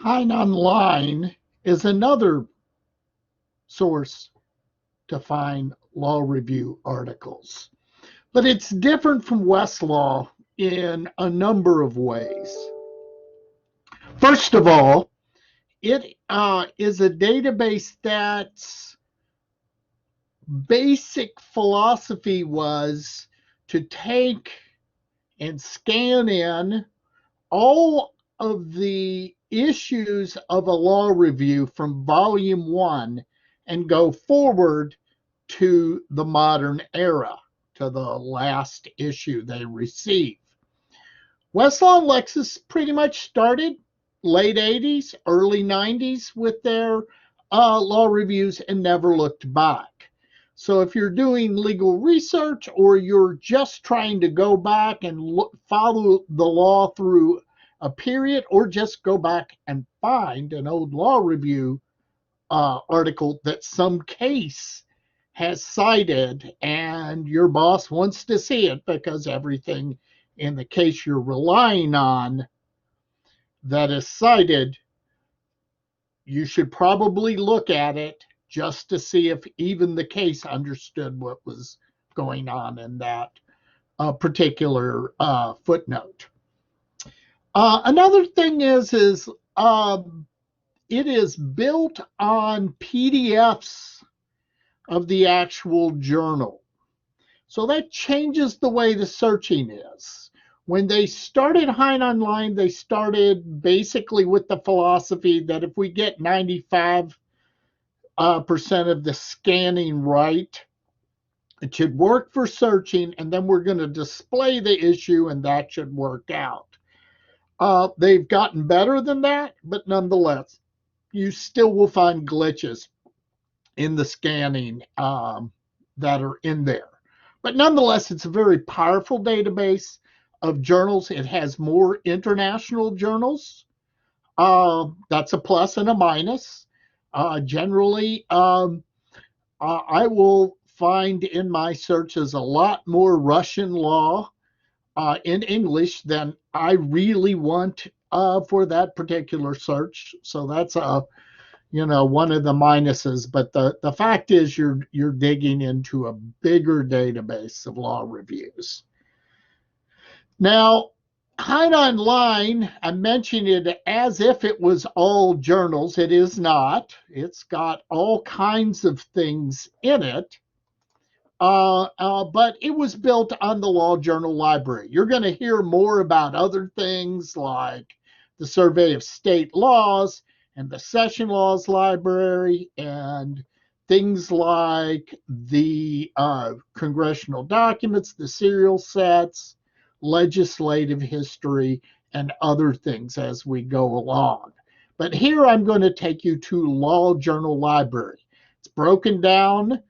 HeinOnline is another source to find law review articles, but it's different from Westlaw in a number of ways. First of all, it is a database that's basic philosophy was to take and scan in all of the issues of a law review from volume one and go forward to the modern era, to the last issue they receive. Westlaw and Lexis pretty much started late 80s, early 90s with their law reviews and never looked back. So if you're doing legal research or you're just trying to go back and follow the law through a period, or just go back and find an old law review article that some case has cited and your boss wants to see it because everything in the case you're relying on that is cited, you should probably look at it just to see if even the case understood what was going on in that particular footnote. Another thing is it is built on PDFs of the actual journal. So that changes the way the searching is. When they started HeinOnline, they started basically with the philosophy that if we get 95% of the scanning right, it should work for searching, and then we're going to display the issue, and that should work out. They've gotten better than that, but nonetheless, you still will find glitches in the scanning that are in there. But nonetheless, it's a very powerful database of journals. It has more international journals. That's a plus and a minus. Generally, I will find in my searches a lot more Russian law in English than I really want for that particular search. So that's one of the minuses. But the fact is you're digging into a bigger database of law reviews. Now, HeinOnline, I mentioned it as if it was all journals. It is not. It's got all kinds of things in it. But it was built on the Law Journal Library. You're going to hear more about other things like the Survey of State Laws and the Session Laws Library and things like the congressional documents, the serial sets, legislative history, and other things as we go along. But here I'm going to take you to Law Journal Library. It's broken down.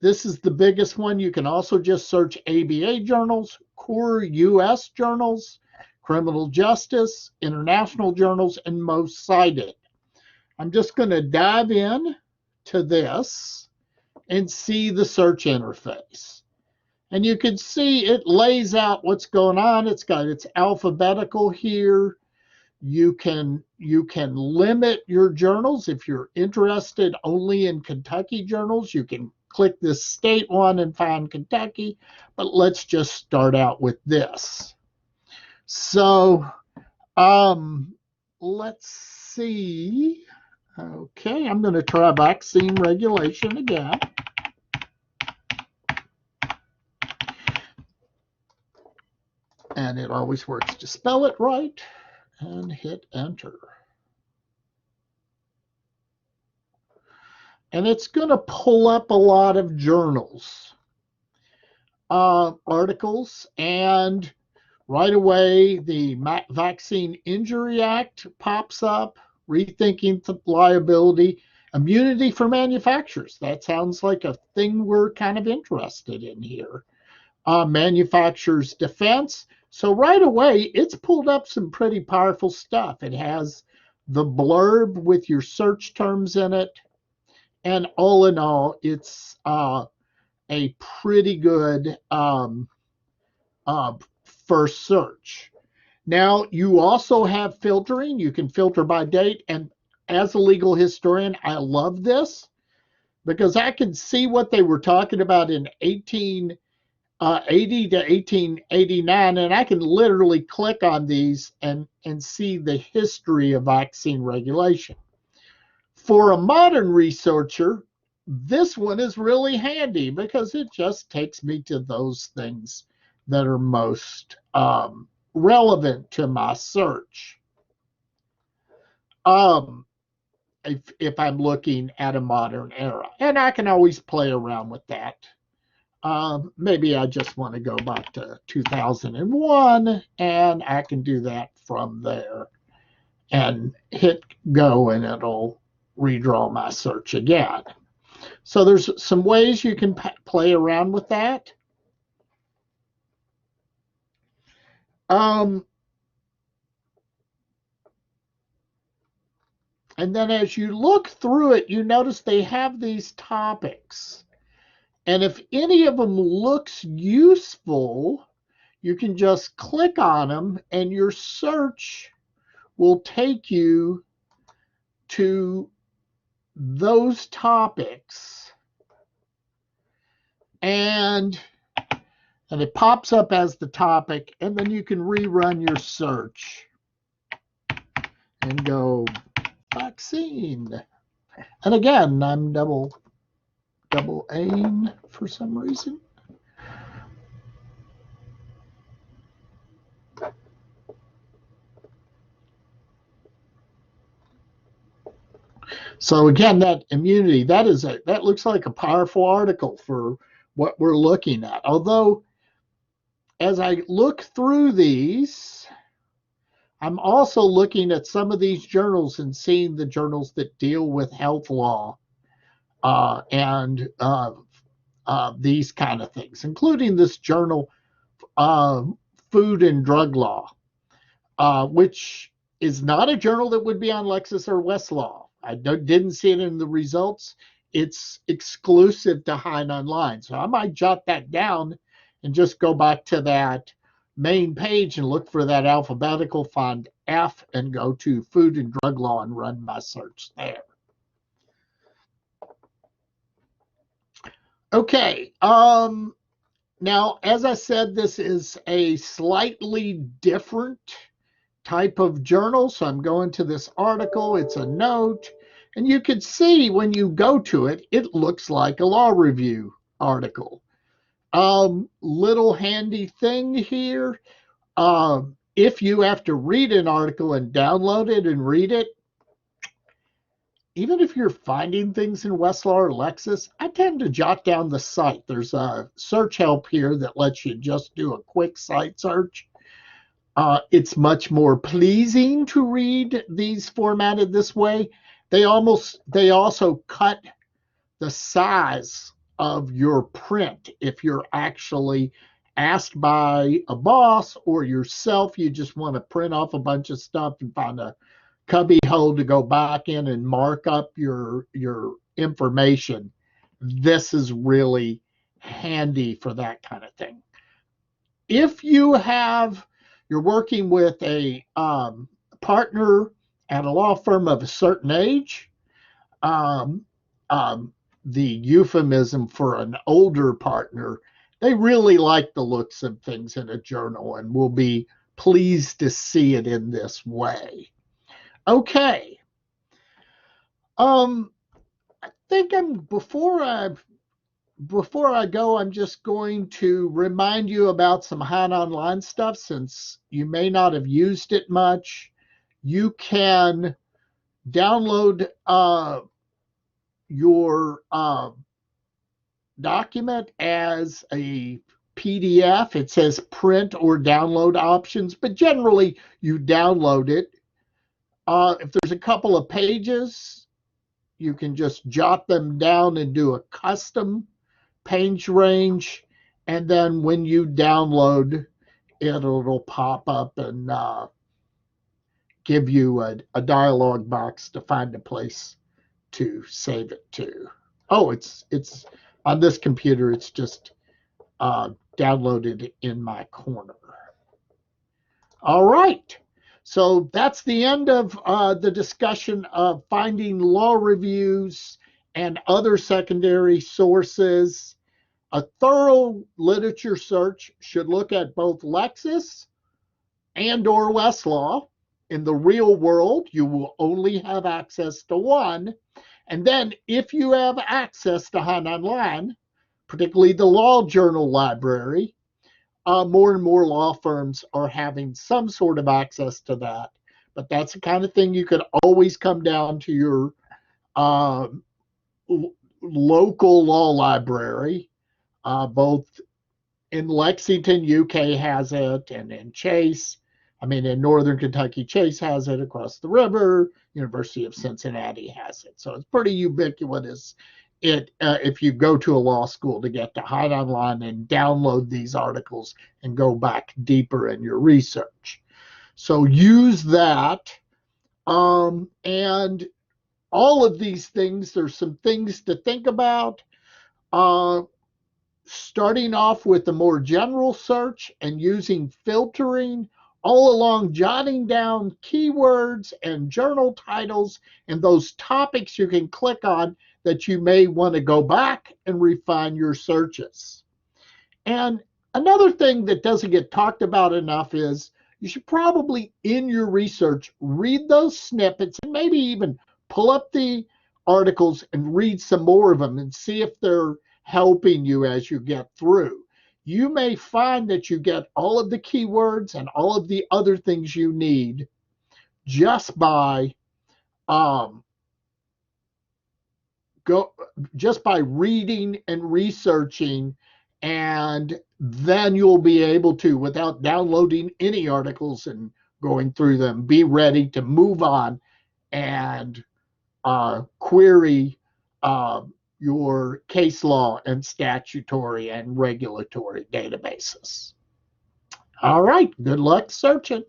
This is the biggest one. You can also just search ABA journals, core US journals, criminal justice, international journals, and most cited. I'm just going to dive in to this and see the search interface. And you can see it lays out what's going on. It's got its alphabetical here. You can limit your journals. If you're interested only in Kentucky journals, you can click this state one and find Kentucky, but let's just start out with this. So let's see. Okay, I'm going to try vaccine regulation again. And it always works to spell it right, and hit enter. And it's going to pull up a lot of journals, articles, and right away the Vaccine Injury Act pops up, rethinking liability, immunity for manufacturers. That sounds like a thing we're kind of interested in here. Manufacturers defense. So right away, it's pulled up some pretty powerful stuff. It has the blurb with your search terms in it. And all in all, it's a pretty good first search. Now, you also have filtering. You can filter by date. And as a legal historian, I love this because I can see what they were talking about in 1880 to 1889, and I can literally click on these and see the history of vaccine regulation. For a modern researcher, this one is really handy because it just takes me to those things that are most relevant to my search. Um, if I'm looking at a modern era, and I can always play around with that. Maybe I just want to go back to 2001, and I can do that from there and hit go, and it'll redraw my search again. So there's some ways you can play around with that. And then as you look through it, you notice they have these topics. And if any of them looks useful, you can just click on them and your search will take you to those topics. And it pops up as the topic, and then you can rerun your search and go vaccine. And again, I'm double aim for some reason. So again, that immunity, that looks like a powerful article for what we're looking at. Although, as I look through these, I'm also looking at some of these journals and seeing the journals that deal with health law and these kind of things, including this journal, Food and Drug Law, which is not a journal that would be on Lexis or Westlaw. I didn't see it in the results. It's exclusive to HeinOnline. So I might jot that down and just go back to that main page and look for that alphabetical, find F, and go to Food and Drug Law and run my search there. Okay. Now, as I said, this is a slightly different type of journal. So I'm going to this article. It's a note. And you can see when you go to it, it looks like a law review article. Little handy thing here. If you have to read an article and download it and read it, even if you're finding things in Westlaw or Lexis, I tend to jot down the site. There's a search help here that lets you just do a quick site search. It's much more pleasing to read these formatted this way. They also cut the size of your print. If you're actually asked by a boss or yourself, you just want to print off a bunch of stuff and find a cubby hole to go back in and mark up your information. This is really handy for that kind of thing. If you're working with a partner at a law firm of a certain age, the euphemism for an older partner, they really like the looks of things in a journal and will be pleased to see it in this way. Okay. I think before I go, I'm just going to remind you about some HeinOnline stuff since you may not have used it much. You can download your document as a PDF. It says print or download options, but generally you download it. If there's a couple of pages, you can just jot them down and do a custom page range. And then when you download, it'll pop up and give you a dialog box to find a place to save it to. Oh, it's on this computer, it's just downloaded in my corner. All right. So that's the end of the discussion of finding law reviews and other secondary sources. A thorough literature search should look at both Lexis and or Westlaw. In the real world, you will only have access to one. And then if you have access to HeinOnline, particularly the Law Journal Library, more and more law firms are having some sort of access to that. But that's the kind of thing you could always come down to your uh, local law library, both in Lexington, UK has it, and in Chase, I mean, in Northern Kentucky, Chase has it across the river. University of Cincinnati has it. So it's pretty ubiquitous. If you go to a law school to get to HeinOnline and download these articles and go back deeper in your research. So use that. And all of these things, there's some things to think about. Uh, Starting off with a more general search and using filtering all along, jotting down keywords and journal titles and those topics you can click on that you may want to go back and refine your searches. And another thing that doesn't get talked about enough is you should probably, in your research, read those snippets and maybe even pull up the articles and read some more of them and see if they're helping you as you get through. You may find that you get all of the keywords and all of the other things you need just by um, go just by reading and researching, and then you'll be able to, without downloading any articles and going through them, be ready to move on and query your case law and statutory and regulatory databases. All right, good luck searching.